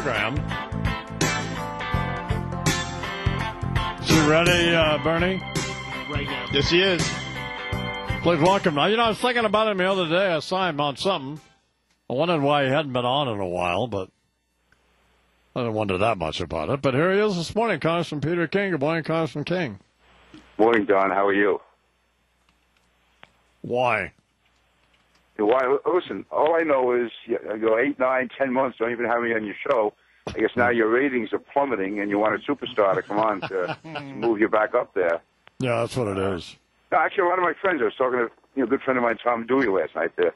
program. Is he ready, Bernie? Right now. Yes, he is. Please welcome. Now, I was thinking about him the other day. I saw him on something. I wondered why he hadn't been on in a while, but I didn't wonder that much about it. But here he is this morning, Congressman Peter King. Good morning, Congressman King. Morning, Don. How are you? Why? Why? Listen, all I know is you go 8, 9, 10 months, don't even have me on your show. I guess now your ratings are plummeting, and you want a superstar to come on to move you back up there. Yeah, that's what it is. No, actually, a lot of my friends. I was talking to a good friend of mine, Tom Dewey, last night, the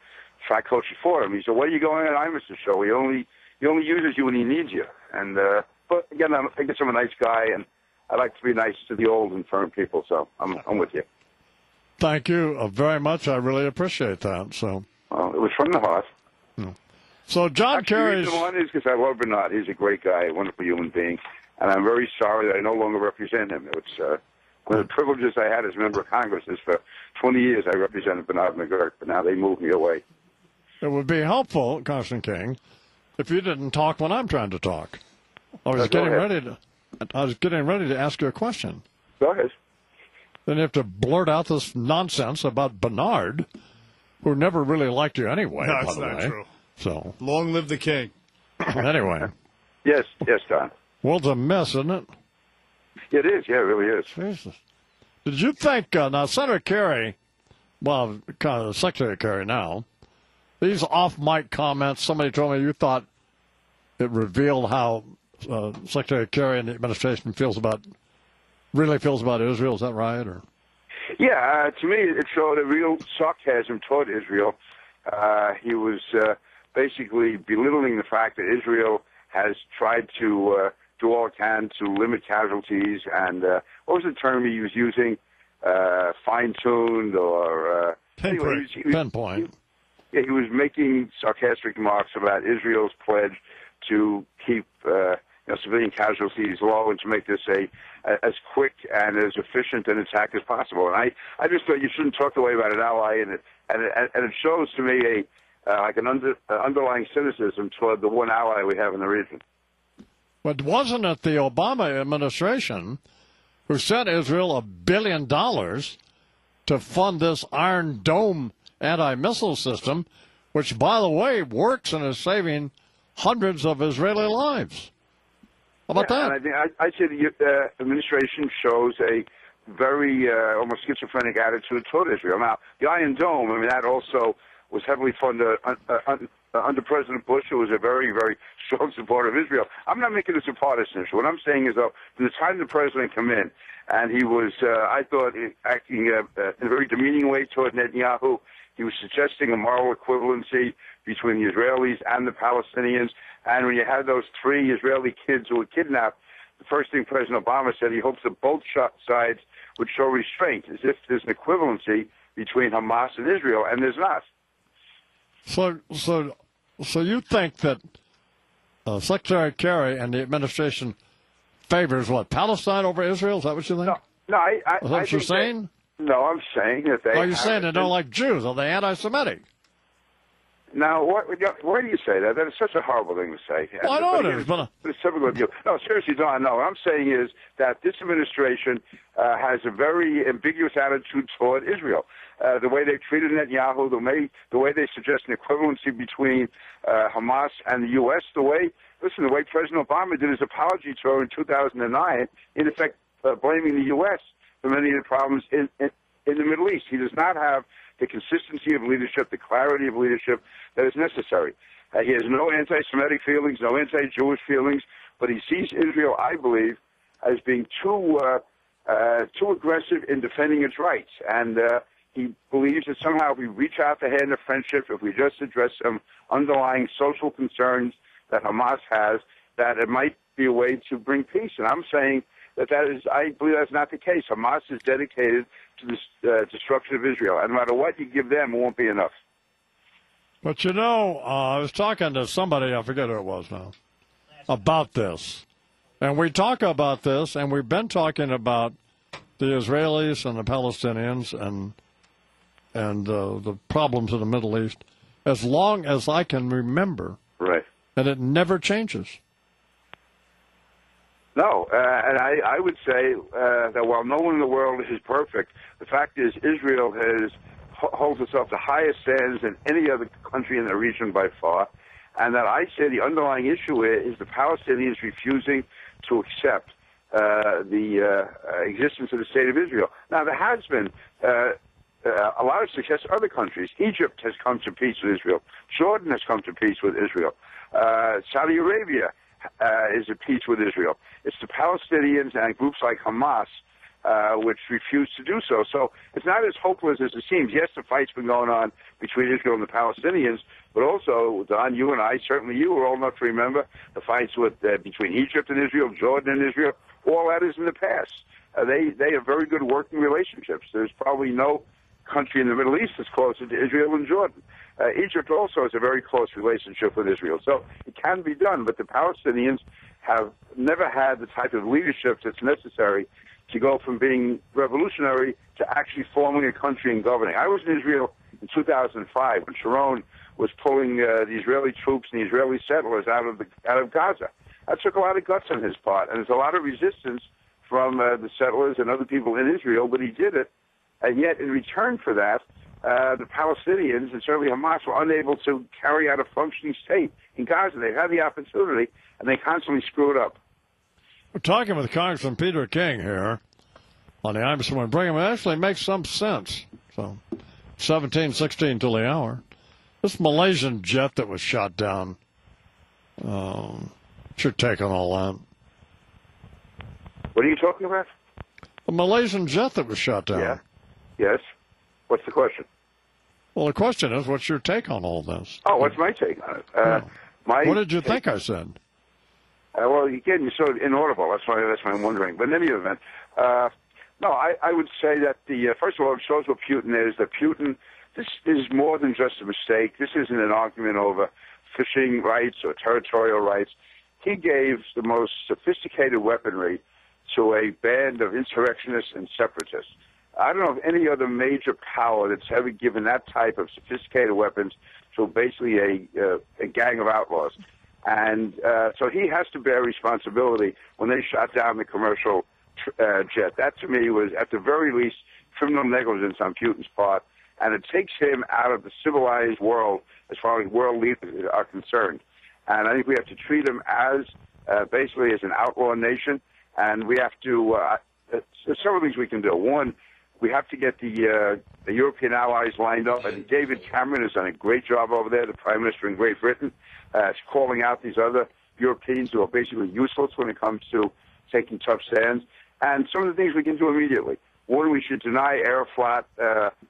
track coach for him. He said, "Why are you going on Imus' show? He only uses you when he needs you." And but again, I guess I'm a nice guy, and I like to be nice to the old and firm people. So I'm with you. Thank you very much. I really appreciate that. So, it was from the heart. So John Kerry's. The reason one is because I love Bernard. He's a great guy, a wonderful human being, and I'm very sorry that I no longer represent him. It's one of the privileges I had as a member of Congress is for 20 years I represented Bernard McGurk, but now they moved me away. It would be helpful, Congressman King, if you didn't talk when I'm trying to talk. I was getting ready to ask you a question. Go ahead. Then you have to blurt out this nonsense about Bernard, who never really liked you anyway. No, by it's the not way. true. So long live the king. Anyway. Yes, Don. World's a mess, isn't it? It is. Yeah, it really is. Jesus. Did you think now Senator Kerry, well, kind of Secretary Kerry now, these off-mic comments? Somebody told me you thought it revealed how Secretary Kerry and the administration really feels about Israel. Is that right? Or yeah, to me, it showed a real sarcasm toward Israel. He was basically belittling the fact that Israel has tried to do all it can to limit casualties. And what was the term he was using? Fine-tuned or pinpoint. He was making sarcastic remarks about Israel's pledge to keep civilian casualties low and to make this as quick and as efficient an attack as possible. And I just thought you shouldn't talk the way about an ally, and it shows to me an underlying cynicism toward the one ally we have in the region. But wasn't it the Obama administration who sent Israel $1 billion to fund this Iron Dome anti-missile system, which, by the way, works and is saving hundreds of Israeli lives? How about that? And I say the administration shows a very almost schizophrenic attitude toward Israel. Now, the Iron Dome, that also was heavily funded under President Bush, who was a very, very strong supporter of Israel. I'm not making this a partisan issue. What I'm saying is, though, from the time the president came in, and he was, I thought, acting in a very demeaning way toward Netanyahu. He was suggesting a moral equivalency between the Israelis and the Palestinians. And when you had those 3 Israeli kids who were kidnapped, the first thing President Obama said, he hopes that both sides would show restraint, as if there's an equivalency between Hamas and Israel, and there's not. So you think that Secretary Kerry and the administration favors what, Palestine over Israel? Is that what you think? No, is that what you're saying? No, I'm saying that they. Are you saying they don't like Jews? Are they anti-Semitic? Now, why do you say that? That is such a horrible thing to say. Well, I know it is, but it's typical of you. No, seriously, Don. No, what I'm saying is that this administration has a very ambiguous attitude toward Israel. The way they treated Netanyahu, the way they suggest an equivalency between Hamas and the U.S., the way President Obama did his apology tour in 2009, in effect blaming the U.S. for many of the problems in the Middle East. He does not have the consistency of leadership, the clarity of leadership that is necessary. He has no anti-Semitic feelings, no anti-Jewish feelings, but he sees Israel, I believe, as being too aggressive in defending its rights. And he believes that somehow if we reach out the hand of friendship, if we just address some underlying social concerns that Hamas has, that it might be a way to bring peace. And I'm saying I believe that's not the case. Hamas is dedicated to the destruction of Israel. And no matter what you give them, it won't be enough. But I was talking to somebody, I forget who it was now, about this. And we talk about this, and we've been talking about the Israelis and the Palestinians and the problems in the Middle East as long as I can remember. Right. And it never changes. No, and I would say that while no one in the world is perfect, the fact is Israel holds itself to higher standards than any other country in the region by far, and that I say the underlying issue is the Palestinians refusing to accept the existence of the State of Israel. Now, there has been a lot of success in other countries. Egypt has come to peace with Israel. Jordan has come to peace with Israel. Saudi Arabia is at peace with Israel. It's the Palestinians and groups like Hamas which refuse to do so. So it's not as hopeless as it seems. Yes, the fight's been going on between Israel and the Palestinians, but also, Don, you and I, certainly you were old enough to remember the fights between Egypt and Israel, Jordan and Israel. All that is in the past. They have very good working relationships. There's probably no country in the Middle East that's closer to Israel than Jordan. Egypt also has a very close relationship with Israel. So it can be done, but the Palestinians have never had the type of leadership that's necessary to go from being revolutionary to actually forming a country and governing. I was in Israel in 2005 when Sharon was pulling the Israeli troops and the Israeli settlers out of Gaza. That took a lot of guts on his part, and there's a lot of resistance from the settlers and other people in Israel, but he did it. And yet, in return for that, the Palestinians and certainly Hamas were unable to carry out a functioning state in Gaza. They had the opportunity, and they constantly screwed up. We're talking with Congressman Peter King here on the Imus Morning Program. It actually makes some sense. So, 17:16 till the hour. This Malaysian jet that was shot down. What's your take on all that? What are you talking about? The Malaysian jet that was shot down. Yeah. Yes. What's the question? Well, the question is, what's your take on all this? Oh, what's my take on it? What did you think I said? Well, again, you're sort of inaudible. That's why I'm wondering. But in any event, no, I would say that first of all, it shows what Putin is. That Putin, this is more than just a mistake. This isn't an argument over fishing rights or territorial rights. He gave the most sophisticated weaponry to a band of insurrectionists and separatists. I don't know of any other major power that's ever given that type of sophisticated weapons to basically a gang of outlaws. And so he has to bear responsibility when they shot down the commercial jet. That, to me, was, at the very least, criminal negligence on Putin's part, and it takes him out of the civilized world as far as world leaders are concerned. And I think we have to treat him as basically as an outlaw nation, and we have to there's several things we can do. One, we have to get the European allies lined up. I think David Cameron has done a great job over there, the Prime Minister in Great Britain, calling out these other Europeans who are basically useless when it comes to taking tough stands. And some of the things we can do immediately. One, we should deny Aeroflot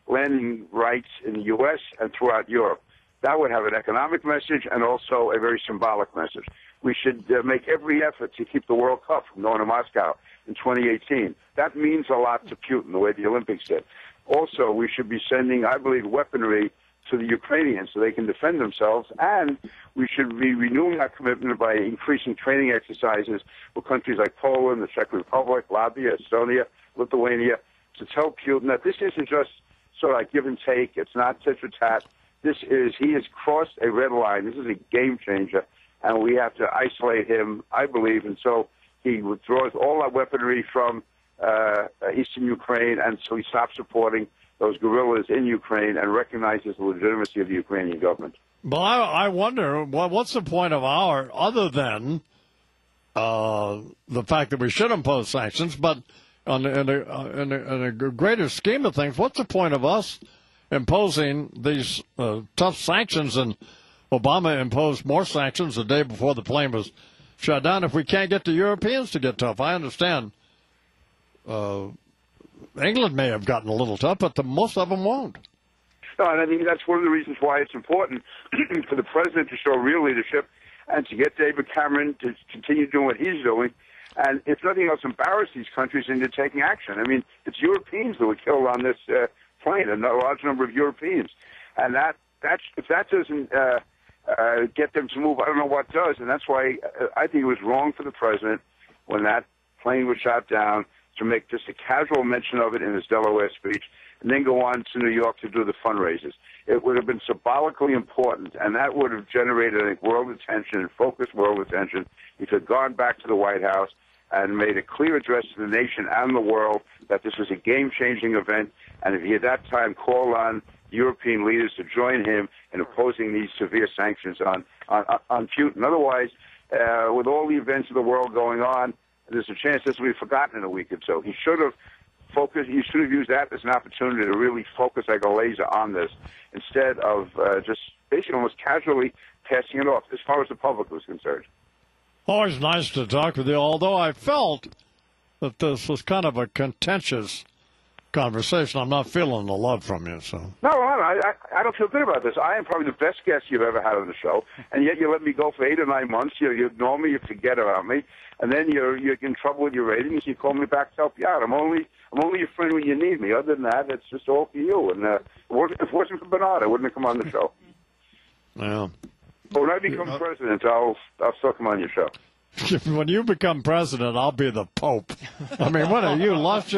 landing rights in the U.S. and throughout Europe. That would have an economic message and also a very symbolic message. We should make every effort to keep the World Cup from going to Moscow in 2018. That means a lot to Putin, the way the Olympics did. Also, we should be sending, I believe, weaponry to the Ukrainians so they can defend themselves, and we should be renewing our commitment by increasing training exercises with countries like Poland, the Czech Republic, Latvia, Estonia, Lithuania, to tell Putin that this isn't just sort of like give and take. It's not tit for tat. He has crossed a red line. This is a game changer, and we have to isolate him, I believe, until he withdraws all that weaponry from eastern Ukraine, and so he stops supporting those guerrillas in Ukraine and recognizes the legitimacy of the Ukrainian government. But I wonder, what's the point of other than the fact that we should impose sanctions, but in a greater scheme of things, what's the point of us imposing these tough sanctions? And Obama imposed more sanctions the day before the plane was shut down if we can't get the Europeans to get tough. I understand England may have gotten a little tough, but most of them won't. No, and I think that's one of the reasons why it's important for the president to show real leadership and to get David Cameron to continue doing what he's doing. And if nothing else, embarrass these countries into taking action. I mean, it's Europeans that were killed on this plane, a large number of Europeans. And if that doesn't get them to move, I don't know what does. And that's why I think it was wrong for the president when that plane was shot down to make just a casual mention of it in his Delaware speech and then go on to New York to do the fundraisers. It would have been symbolically important, and that would have generated, I think, world attention and focused world attention. He could have gone back to the White House and made a clear address to the nation and the world that this was a game-changing event, and if he at that time called on European leaders to join him in opposing these severe sanctions on Putin. Otherwise, with all the events of the world going on, there's a chance this will be forgotten in a week or so. He should have focused. He should have used that as an opportunity to really focus like a laser on this, instead of just basically almost casually passing it off, as far as the public was concerned. Always nice to talk with you, although I felt that this was kind of a contentious conversation. I'm not feeling the love from you, so. No, I don't feel good about this. I am probably the best guest you've ever had on the show, and yet you let me go for 8 or 9 months. You ignore me, you forget about me, and then you're in trouble with your ratings. You call me back to help you out. I'm only your friend when you need me. Other than that, it's just all for you. And if it wasn't for Bernard, I wouldn't have come on the show. Yeah. But when I become president, I'll still come on your show. When you become president, I'll be the Pope. I mean, what have you lost your